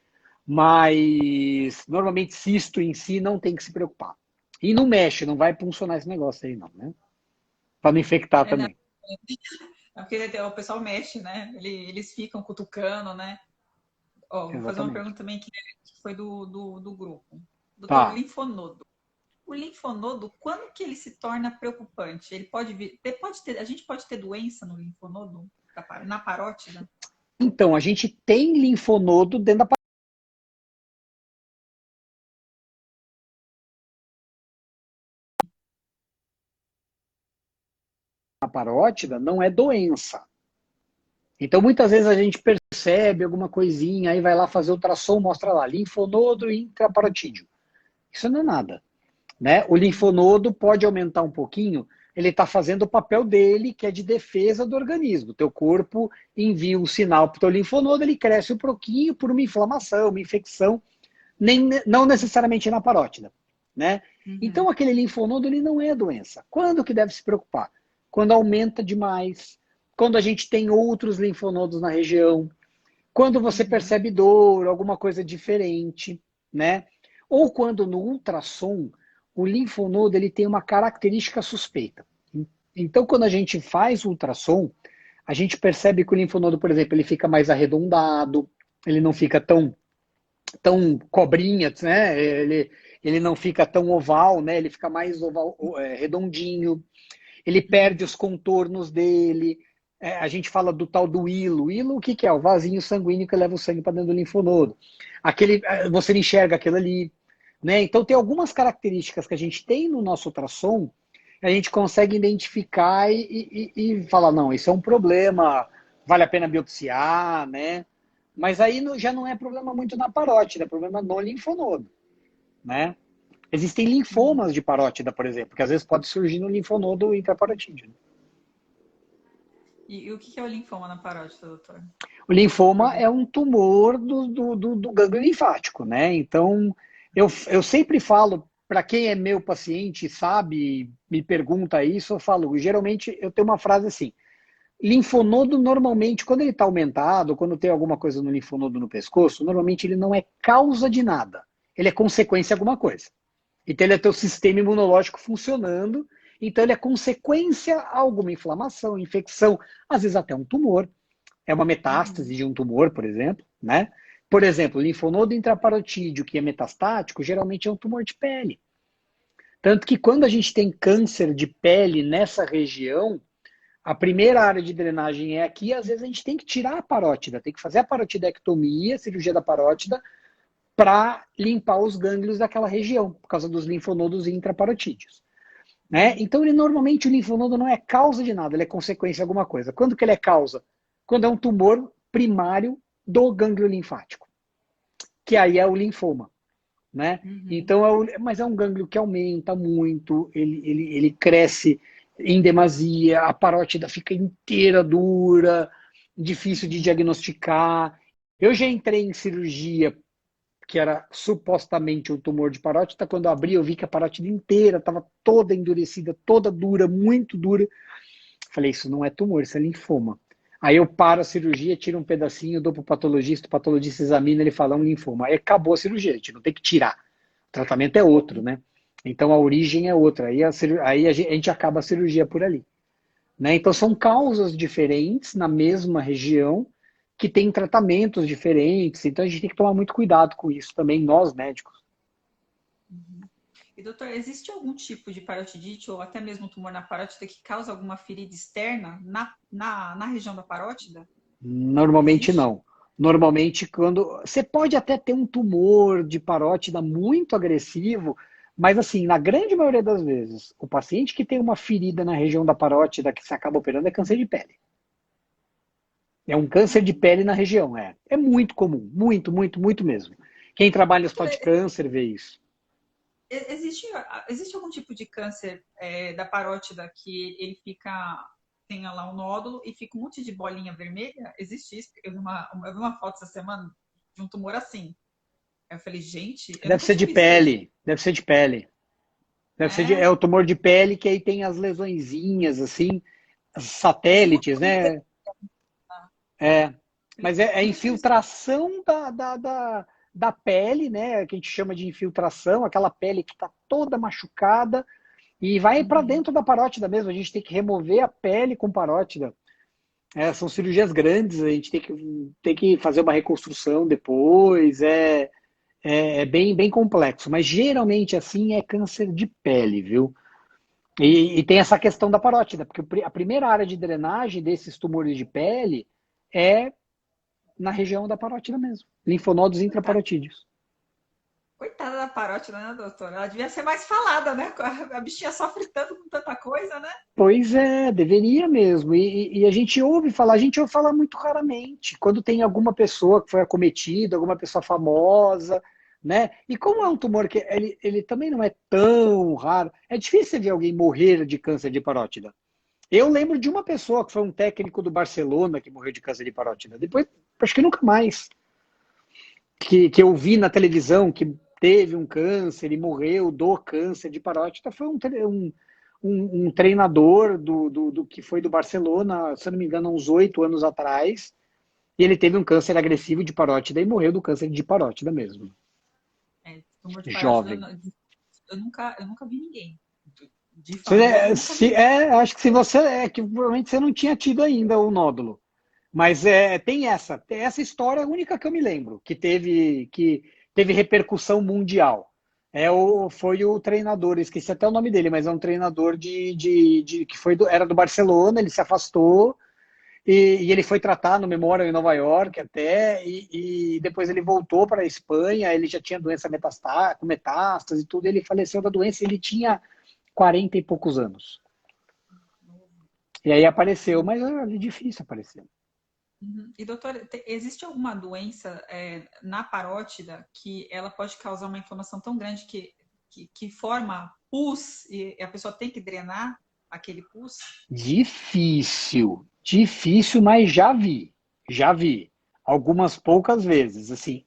Mas, normalmente, cisto em si não tem que se preocupar. E não mexe, não vai funcionar esse negócio aí, não, né? Para não infectar É, não, também. é porque o pessoal mexe, né? Eles ficam cutucando, né? Ó, vou fazer uma Exatamente. pergunta também que foi do grupo. Doutor, Tá. linfonodo. O linfonodo, quando que ele se torna preocupante? Ele pode vir, a gente pode ter doença no linfonodo, na parótida? Então, a gente tem linfonodo dentro da parótida, não é doença. Então, muitas vezes a gente percebe alguma coisinha, aí vai lá fazer ultrassom, mostra lá, linfonodo intraparotídeo. Isso não é nada, né? O linfonodo pode aumentar um pouquinho, ele está fazendo o papel dele, que é de defesa do organismo. O teu corpo envia um sinal para o teu linfonodo, ele cresce um pouquinho por uma inflamação, uma infecção, não necessariamente na parótida, né? Uhum. Então, aquele linfonodo ele não é doença. Quando que deve se preocupar? Quando aumenta demais, quando a gente tem outros linfonodos na região, quando você Uhum. percebe dor, alguma coisa diferente, né? Ou quando no ultrassom o linfonodo ele tem uma característica suspeita. Então, quando a gente faz o ultrassom, a gente percebe que o linfonodo, por exemplo, ele fica mais arredondado, ele não fica tão cobrinha, né? Ele não fica tão oval, né? Ele fica mais oval, redondinho. Ele perde Uhum. os contornos dele. A gente fala do tal do hilo. O hilo, o que é? O vasinho sanguíneo que leva o sangue para dentro do linfonodo. Você não enxerga aquilo ali. Né? Então, tem algumas características que a gente tem no nosso ultrassom, a gente consegue identificar e falar, não, isso é um problema, vale a pena biopsiar, né? Mas aí já não é problema muito na parótida, é problema no linfonodo, né? Existem Uhum. linfomas de parótida, por exemplo, que às vezes pode surgir no linfonodo intraparotídeo. E o que é o linfoma na parótida, doutor? O Eu linfoma ouvi. é um tumor do gânglio linfático, né? Então, eu sempre falo, para quem é meu paciente, sabe, me pergunta isso, eu falo, geralmente eu tenho uma frase assim, linfonodo normalmente, quando ele está aumentado, quando tem alguma coisa no linfonodo no pescoço, normalmente ele não é causa de nada, ele é consequência de alguma coisa. Então ele é teu sistema imunológico funcionando, então ele é consequência a alguma inflamação, infecção, às vezes até um tumor. É uma Uhum. metástase de um tumor, por exemplo, né? Por exemplo, linfonodo intraparotídeo, que é metastático, geralmente é um tumor de pele. Tanto que quando a gente tem câncer de pele nessa região, a primeira área de drenagem é aqui, às vezes a gente tem que tirar a parótida, tem que fazer a parotidectomia, cirurgia da parótida, para limpar os gânglios daquela região, por causa dos linfonodos intraparotídeos. Né? Uhum. Então, normalmente, o linfonodo não é causa de nada, ele é consequência de alguma coisa. Quando que ele é causa? Quando é um tumor primário do gânglio linfático, que aí é o linfoma. Né? Uhum. Então, mas é um gânglio que aumenta muito, ele cresce em demasia, a parótida fica inteira dura, difícil de Uhum. diagnosticar. Eu já entrei em cirurgia que era supostamente um tumor de parótida, quando eu abri eu vi que a parótida inteira estava toda endurecida, toda dura, muito dura. Falei, isso não é tumor, isso é linfoma. Aí eu paro a cirurgia, tiro um pedacinho, dou para o patologista examina, ele fala um linfoma. Aí acabou a cirurgia, a gente não tem que tirar. O tratamento é outro, né? Então a origem é outra. Aí a gente acaba a cirurgia por ali. Né? Então são causas diferentes na mesma região que têm tratamentos diferentes. Então a gente tem que tomar muito cuidado com isso também, nós médicos. Uhum. E, doutor, existe algum tipo de parotidite ou até mesmo tumor na parótida que causa alguma ferida externa na região da parótida? Normalmente Existe? não. Normalmente, quando. Você pode até ter um tumor de parótida muito agressivo, mas assim, na grande maioria das vezes, o paciente que tem uma ferida na região da parótida que se acaba operando é câncer de pele. É um câncer de pele na região, é. É muito comum, muito, muito, muito mesmo. Quem trabalha em hospital de câncer vê isso. Existe algum tipo de câncer da parótida que ele fica, tem lá um nódulo e fica um monte de bolinha vermelha? Existe isso? Eu vi uma foto essa semana de um tumor assim. Aí eu falei, gente, eu Deve nunca ser tinha de visto isso. pele, deve ser de pele. É É, o tumor de pele que aí tem as lesõezinhas, assim, parece muito satélites, bolinha né? vermelha. É, Falei, mas é a nunca tinha visto. infiltração da pele, né? Que a gente chama de infiltração, aquela pele que está toda machucada e vai para Uhum. dentro da parótida mesmo. A gente tem que remover a pele com parótida. É, são cirurgias grandes, a gente tem que fazer uma reconstrução depois. É bem, bem complexo, mas geralmente assim é câncer de pele, viu? E tem essa questão da parótida, porque a primeira área de drenagem desses tumores de pele é na região da parótida mesmo. Linfonodos Coitada, intraparotídeos. coitada da parótida, né, doutora? Ela devia ser mais falada, né? A bichinha sofre tanto com tanta coisa, né? Pois é, deveria mesmo. E a gente ouve falar muito raramente. Quando tem alguma pessoa que foi acometida, alguma pessoa famosa, né? E como é um tumor que ele também não é tão raro, é difícil você ver alguém morrer de câncer de parótida. Eu lembro de uma pessoa que foi um técnico do Barcelona que morreu de câncer de parótida. Depois, acho que nunca mais. Que eu vi na televisão que teve um câncer e morreu do câncer de parótida foi um treinador do que foi do Barcelona, se eu não me engano, há uns 8 anos atrás. E ele teve um câncer agressivo de parótida e morreu do câncer de parótida mesmo. Tumor de parótida, Jovem. eu nunca vi ninguém. De famoso, eu nunca vi ninguém. Acho que se você. É que provavelmente você não tinha tido ainda o nódulo. Mas tem essa história única que eu me lembro, que teve repercussão mundial. Foi o treinador, esqueci até o nome dele, mas é um treinador que era do Barcelona, ele se afastou e ele foi tratar no Memorial em Nova York até, e depois ele voltou para a Espanha, ele já tinha doença com metástase e tudo, ele faleceu da doença, ele tinha 40 e poucos anos. E aí apareceu, mas é difícil aparecer. Uhum. E, doutora, existe alguma doença na parótida que ela pode causar uma inflamação tão grande que forma pus e a pessoa tem que drenar aquele pus? Difícil, difícil, mas já vi, já vi. Algumas poucas vezes, assim,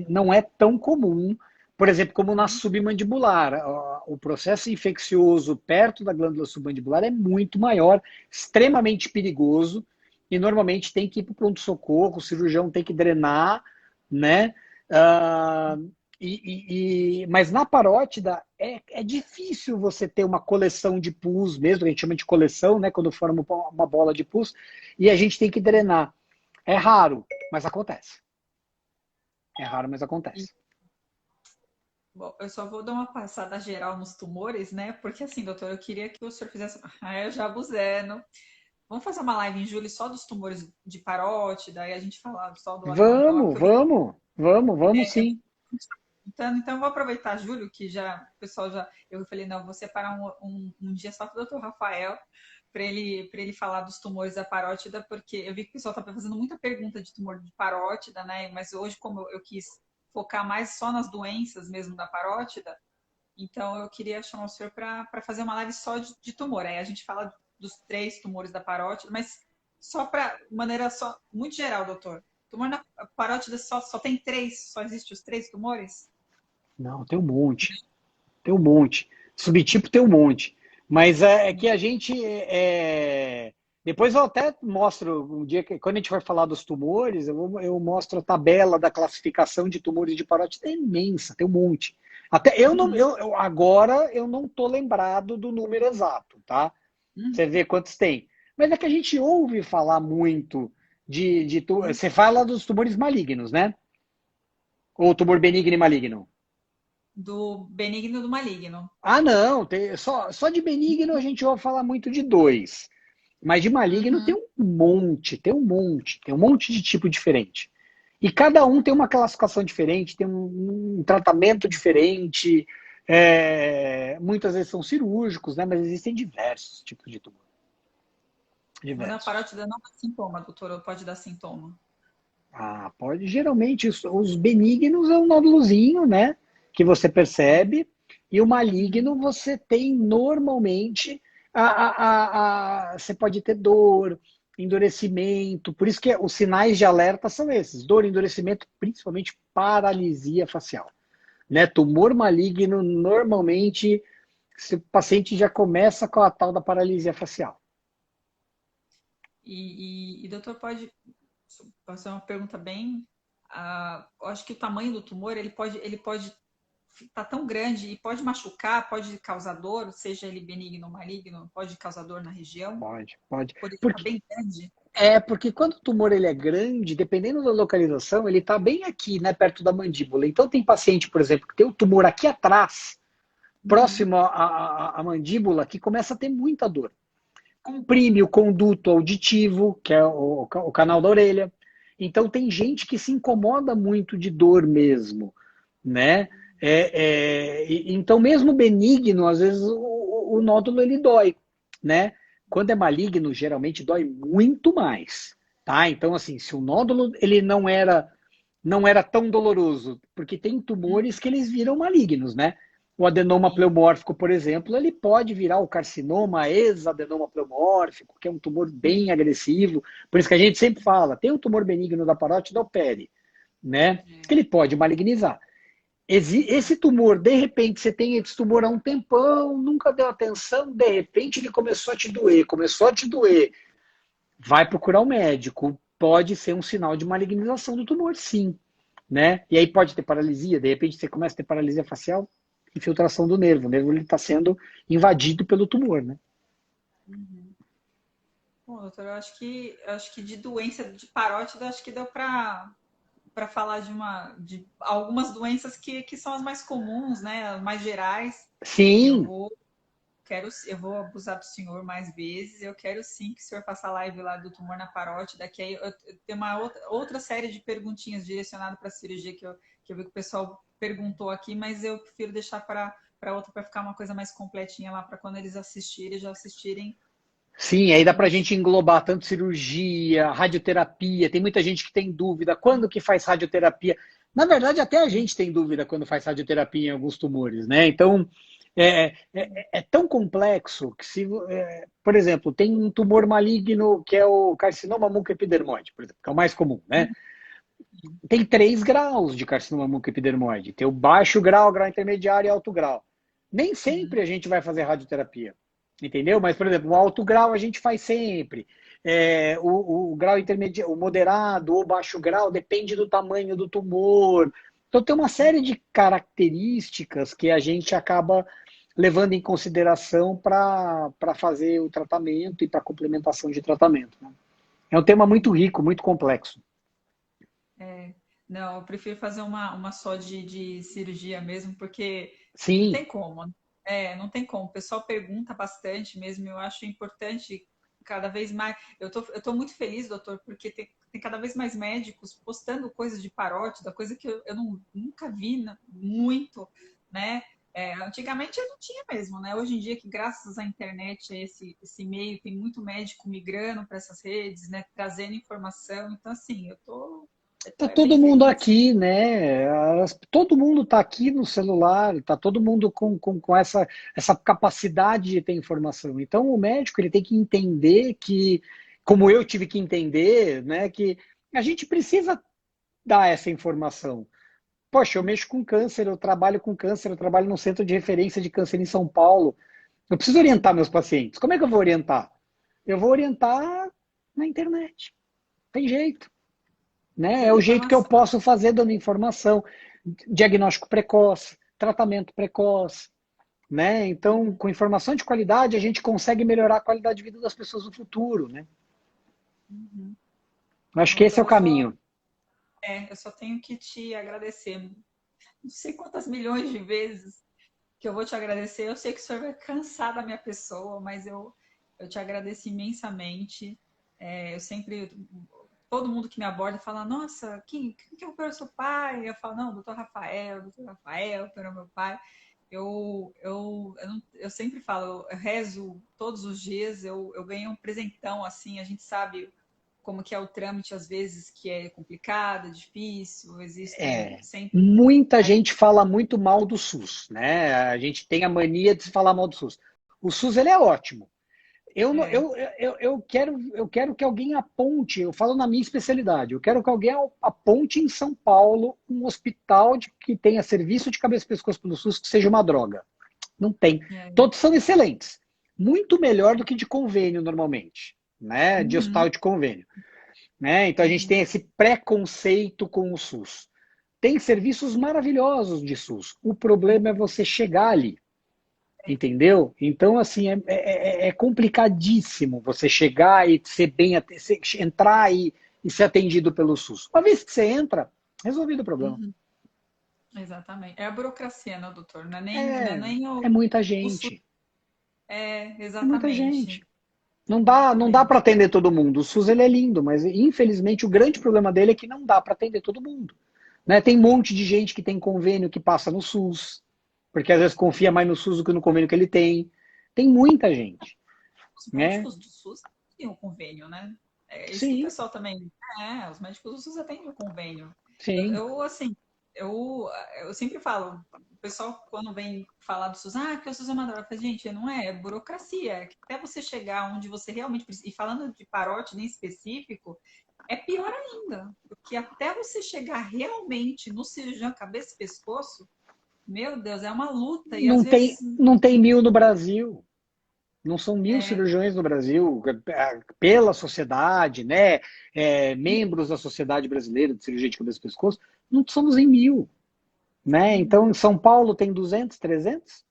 não é tão comum, por exemplo, como na Uhum. submandibular. O processo infeccioso perto da glândula submandibular é muito maior, extremamente perigoso, e normalmente tem que ir para o pronto-socorro, o cirurgião tem que drenar, né? Ah, mas na parótida é difícil você ter uma coleção de pus mesmo, a gente chama de coleção, né? Quando forma uma bola de pus, e a gente tem que drenar. É raro, mas acontece. É raro, mas E, acontece. bom, eu só vou dar uma passada geral nos tumores, né? Porque assim, doutor, eu queria que o senhor fizesse. Ah, eu já abusando. Vamos fazer uma live em julho só dos tumores de parótida, aí a gente falar só do adenotóxico, Vamos, que eu vi. vamos, vamos, vamos sim. Então, eu vou aproveitar julho, que já o pessoal já. Eu falei, não, vou separar um dia só para o doutor Rafael, para ele falar dos tumores da parótida, porque eu vi que o pessoal está fazendo muita pergunta de tumor de parótida, né? Mas hoje, como eu quis focar mais só nas doenças mesmo da parótida, então eu queria chamar o senhor para fazer uma live só de tumor. Aí a gente fala dos 3 tumores da parótida, mas só para maneira só muito geral, doutor. Tumor na parótida só tem 3, só existe os 3 tumores? Não, tem um monte. Tem um monte. Subtipo tem um monte. Mas é que a gente. Depois eu até mostro, um dia que, quando a gente vai falar dos tumores, eu mostro a tabela da classificação de tumores de parótida, é imensa, tem um monte. Até eu não, Uhum, agora eu não tô lembrado do número exato, tá? Você uhum, vê quantos tem. Mas é que a gente ouve falar muito uhum. você fala dos tumores malignos, né? Ou tumor benigno e maligno. do benigno e do maligno. Ah, não, só de benigno a gente vai falar muito de dois. Mas de maligno tem Uhum. um monte, tem um monte de tipo diferente. E cada um tem uma classificação diferente, tem um tratamento diferente. Muitas vezes são cirúrgicos, né? Mas existem diversos tipos de tumor. Tumor na Diversos. parótida não dá sintoma, doutor, ou pode dar sintoma? Ah, pode. Geralmente os benignos é um nódulozinho, né? Que você percebe. E o Uhum. maligno você tem normalmente. Você pode ter dor, endurecimento. Por isso que os sinais de alerta são esses: dor, endurecimento, principalmente paralisia facial. Né? Tumor maligno, normalmente, se o paciente já começa com a tal da paralisia facial. Doutor, pode fazer uma pergunta bem. Eu acho que o tamanho do tumor ele pode estar tão grande e pode machucar, pode causar dor, seja ele benigno ou maligno, pode causar dor na região, Pode, pode. pode ficar Porque bem grande. Porque quando o tumor ele é grande, dependendo da localização, ele está bem aqui, né, perto da mandíbula. Então tem paciente, por exemplo, que tem o tumor aqui atrás, Uhum. próximo à mandíbula, que começa a ter muita dor. Comprime o conduto auditivo, que é o canal da orelha. Então tem gente que se incomoda muito de dor mesmo, né? Então mesmo benigno, às vezes o nódulo ele dói, né? Quando é maligno, geralmente dói muito mais, tá? Então assim, se o nódulo ele não era tão doloroso, porque tem tumores que eles viram malignos, né? O adenoma Sim. pleomórfico, por exemplo, ele pode virar o carcinoma exadenoma pleomórfico, que é um tumor bem agressivo. Por isso que a gente sempre fala, tem um tumor benigno da parótida, opere, né? É. Que ele pode malignizar. Esse tumor, de repente, você tem esse tumor há um tempão, nunca deu atenção, de repente ele começou a te doer. Vai procurar um médico. Pode ser um sinal de malignização do tumor, sim, né? E aí pode ter paralisia, de repente você começa a ter paralisia facial, infiltração do nervo. O nervo está sendo invadido pelo tumor, né? Uhum. Bom, doutor, eu acho que de doença de parótida, acho que deu para falar de algumas doenças que são as mais comuns, né, as mais gerais. Eu Sim, vou eu vou abusar do senhor mais vezes. Eu quero sim que o senhor faça a live lá do tumor na parótida. Que aí eu tenho uma outra série de perguntinhas direcionadas para a cirurgia que eu vi que o pessoal perguntou aqui, mas eu prefiro deixar para outra para ficar uma coisa mais completinha lá para quando eles assistirem, já assistirem sim, aí dá pra bonitinho. gente englobar tanto cirurgia, radioterapia. Tem muita gente que tem dúvida quando que faz radioterapia. Na verdade, até a gente tem dúvida quando faz radioterapia em alguns tumores, né? Então, é tão complexo que se, por exemplo, tem um tumor maligno que é o carcinoma mucoepidermoide, por exemplo, que é o mais comum, né? Tem 3 graus de carcinoma mucoepidermoide. Tem o baixo grau, grau intermediário e alto grau. Nem sempre Uhum. a gente vai fazer radioterapia, entendeu? Mas, por exemplo, o alto grau a gente faz sempre. O grau intermediário, o moderado ou baixo grau depende do tamanho do tumor. Então tem uma série de características que a gente acaba levando em consideração para fazer o tratamento e para complementação de tratamento, né? É um tema muito rico, muito complexo. Não, eu prefiro fazer uma só de cirurgia mesmo, porque não Sim, tem como. Não tem como. O pessoal pergunta bastante mesmo. Eu acho importante cada vez mais. Eu tô muito feliz, doutor, porque tem cada vez mais médicos postando coisas de parótida, coisa que eu nunca vi muito, né? Antigamente eu não tinha mesmo, né? Hoje em dia, que graças à internet, a esse meio, tem muito médico migrando para essas redes, né? Trazendo informação. Então, assim, eu tô tá bem todo mundo feliz. aqui, né? Todo mundo está aqui no celular, tá todo mundo com essa capacidade de ter informação. Então, o médico ele tem que entender que, como eu tive que entender, né, que a gente precisa dar essa informação. Poxa, eu mexo com câncer, eu trabalho com câncer, eu trabalho no centro de referência de câncer em São Paulo. Eu preciso orientar meus pacientes. Como é que eu vou orientar? Eu vou orientar na internet. Tem jeito. Né? É Trazendo o jeito que eu informação. posso fazer dando informação, diagnóstico precoce, tratamento precoce, né? Então, com informação de qualidade, a gente consegue melhorar a qualidade de vida das pessoas no futuro, né? Uhum. Acho Bom, que esse é doutor, o caminho. eu só tenho que te agradecer. não sei quantas milhões de vezes que eu vou te agradecer. Eu sei que o senhor vai cansar da minha pessoa, mas eu te agradeço imensamente. Eu sempre, todo mundo que me aborda fala, nossa, quem que é o seu pai? Eu falo, não, doutor Rafael, que era meu pai. Eu sempre falo, eu rezo todos os dias, eu ganhei um presentão, assim, a gente sabe como que é o trâmite, às vezes, que é complicado, difícil, existem É, sempre... muita gente fala muito mal do SUS, né? A gente tem a mania de se falar mal do SUS. O SUS ele é ótimo. Eu, não- É, eu quero que alguém aponte, eu falo na minha especialidade, eu quero que alguém aponte em São Paulo um hospital que tenha serviço de cabeça e pescoço pelo SUS que seja uma droga. Não tem. é. Todos são excelentes. Muito melhor do que de convênio normalmente, né? De Uhum, hospital de convênio. Né? Então a gente uhum. tem esse preconceito com o SUS. Tem serviços maravilhosos de SUS. O problema é você chegar ali. Entendeu? Então, assim, é complicadíssimo você chegar e ser bem, entrar e ser atendido pelo SUS. Uma vez que você entra, resolvido o problema. Uhum, exatamente. É a burocracia, né, doutor? Não é É, nem é muita o SUS. gente. É muita Exatamente. gente. Não dá para Exatamente. atender todo mundo. O SUS ele é lindo, mas infelizmente o grande problema dele é que não dá para atender todo mundo. Né? Tem um monte de gente que tem convênio que passa no SUS, porque às vezes confia mais no SUS do que no convênio que ele tem. Tem muita gente, Os né? médicos do SUS têm um convênio, né? É isso que o Sim, pessoal também. Os médicos do SUS atendem o convênio. sim. Assim, eu, eu sempre falo, o pessoal quando vem falar do SUS, porque o SUS é uma droga, eu falo, gente, não é burocracia, é que até você chegar onde você realmente precisa, e falando de parote nem específico, é pior ainda, porque até você chegar realmente no cirurgião cabeça e pescoço, meu Deus, é uma luta, e às vezes Não tem 1.000 no Brasil. Não são 1.000 é, cirurgiões no Brasil, pela sociedade, né? Membros da Sociedade Brasileira de Cirurgia de Cabeça e Pescoço, não somos em 1.000. Né? Então, em São Paulo tem 200, 300,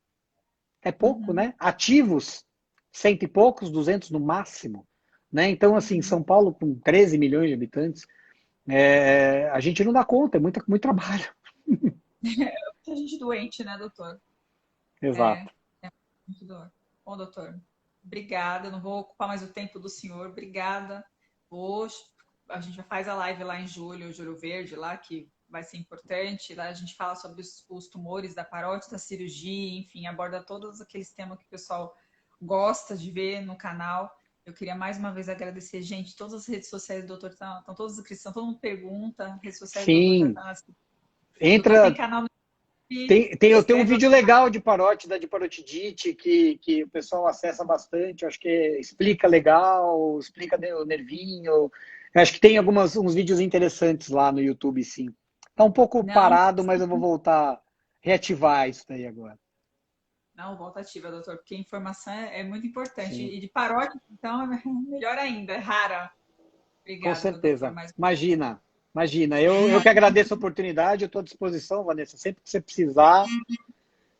é pouco, uhum, né? Ativos, cento e poucos, 200 no máximo. Né? Então, assim, uhum. São Paulo, com 13 milhões de habitantes, a gente não dá conta, é muito trabalho. Muita gente doente, né, doutor? É, Exato. é muito dor. Bom, doutor, obrigada. Não vou ocupar mais o tempo do senhor. Obrigada. Hoje a gente já faz a live lá em julho, Julho Verde, lá que vai ser importante. Lá a gente fala sobre os tumores da parótide, da cirurgia, enfim, aborda todos aqueles temas que o pessoal gosta de ver no canal. Eu queria mais uma vez agradecer, gente. Todas as redes sociais do doutor estão todas inscrições, todo mundo pergunta. Redes sociais do doutor já Sim. estão nas. O doutor tem Entra. canal no YouTube. Eu tenho um Escreve lá. vídeo legal de parótida, de parotidite, que o pessoal acessa bastante. Eu acho que explica legal, explica o nervinho. Eu acho que tem uns vídeos interessantes lá no YouTube, sim. Tá um pouco Não, parado, mas eu vou voltar, reativar isso daí agora. não, volta ativa, doutor, porque informação é muito importante. Sim, E de paróquia, então, é melhor ainda, é rara. com Obrigada, meu doutor, certeza. mais Imagina, imagina. Eu que uma. agradeço a oportunidade, eu estou à disposição, Vanessa. Sempre que você precisar,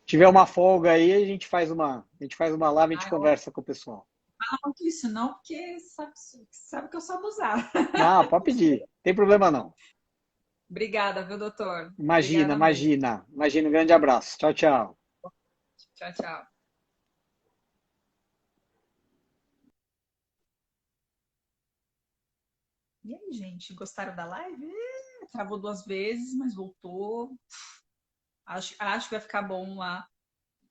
tiver uma folga aí, a gente faz uma live e a gente Ai, conversa com o pessoal. não muito isso não, porque sabe que eu sou abusada. Não, pode pedir. Tem problema não. Obrigada, viu, doutor? Imagina, Obrigada mesmo. imagina. Imagina. Um grande abraço. Tchau, tchau. Tchau, tchau. E aí, gente, gostaram da live? Travou 2 vezes, mas voltou. Acho que vai ficar bom lá.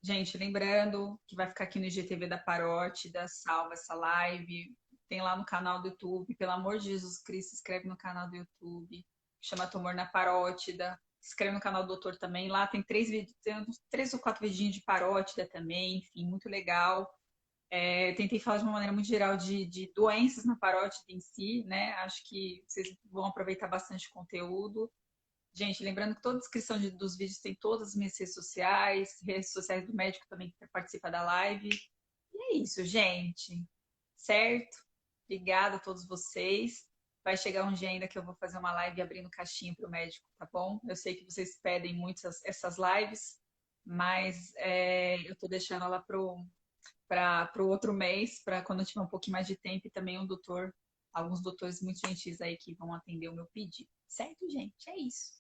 Gente, lembrando que vai ficar aqui no IGTV da Parótida, salva essa live, tem lá no canal do YouTube, pelo amor de Jesus Cristo, se inscreve no canal do YouTube, chama Tumor na Parótida, se inscreve no canal do Doutor também, lá tem 3 vídeos, tem uns 3 ou 4 vidinhos de parótida também, enfim, muito legal. Tentei falar de uma maneira muito geral de doenças na parótida em si, né? Acho que vocês vão aproveitar bastante conteúdo. Gente, lembrando que toda a descrição dos vídeos tem todas as minhas redes sociais do médico também que participa da live. E é isso, gente. Certo? Obrigada a todos vocês. Vai chegar um dia ainda que eu vou fazer uma live abrindo caixinha para o médico, tá bom? Eu sei que vocês pedem muito essas lives, mas eu tô deixando ela para o outro mês, para quando eu tiver um pouquinho mais de tempo e também alguns doutores muito gentis aí que vão atender o meu pedido. Certo, gente? É isso.